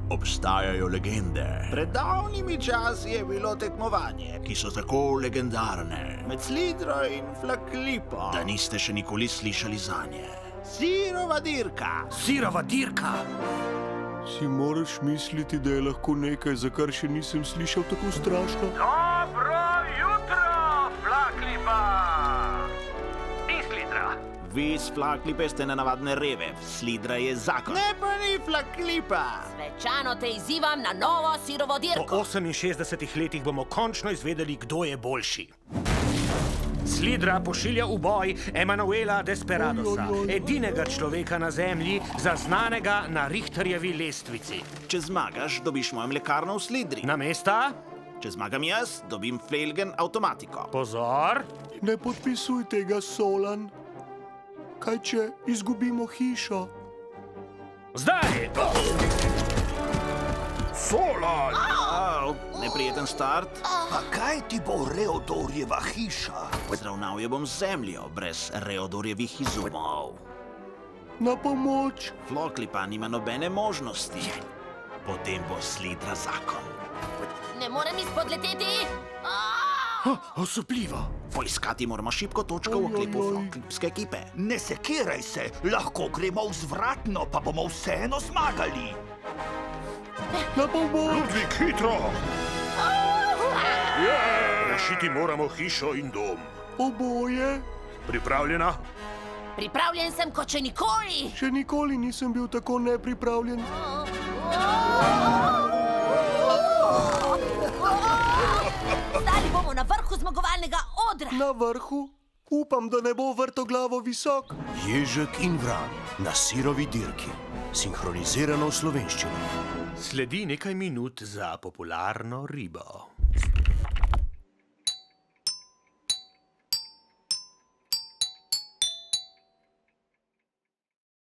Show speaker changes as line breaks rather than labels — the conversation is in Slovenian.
Obstajajo legende,
Pred davnimi časi je bilo tekmovanje
ki so tako legendarne,
med Slidro in Flaklipo.
da niste še nikoli slišali zanje.
Sirova dirka.
Sirova dirka!
Si moraš misliti, da je lahko nekaj, za kar še nisem slišal, tako strašno?
Dobro jutro, Flaklipa! In Slidra.
Vi s Flaklipe ste nenavadne reve, Slidra je zakon. Ne pa ni Flaklipa.
Svečano te izzivam na novo sirovo
Po
dirko.
68 letih bomo končno izvedeli, kdo je boljši. Slidra pošilja v boj Emanuela Desperadosa, edinega človeka na zemlji, zaznanega na Richterjevi lestvici.
Če zmagaš, dobiš mojo mlekarno v Slidri.
Na mesta?
Če zmagam jaz, dobim Felgen avtomatiko.
Pozor!
Ne podpisuj tega, Solan. Kaj če izgubimo hišo?
Zdaj!
Solan!
Au, neprijeten start.
A kaj ti bo Reodorjeva hiša?
Zravnal jo bom z zemljo, brez Reodorjevih izumov.
Na pomoč!
Flaklipa nima nobene možnosti. Potem bo Slidra zakon.
Ne morem izpodleteti.
Osupljivo!
Poiskati moramo šibko točko v oklepu Flaklipske ekipe.
Ne sekiraj se, lahko gremo vzvratno, pa bomo vseeno zmagali.
Na pomoč!
Ludvik, hitro! Rešiti moramo hišo in dom.
Oboje!
Pripravljena?
Pripravljen sem kot še nikoli.
Še nikoli nisem bil tako nepripravljen.
Stali bomo na vrhu zmagovalnega odra.
Na vrhu? Upam, da ne bo vrtoglavo visok.
Ježek in Vran na sirovi dirki. Sinhronizirano v slovenščino.
Sledi nekaj minut za popularno ribo.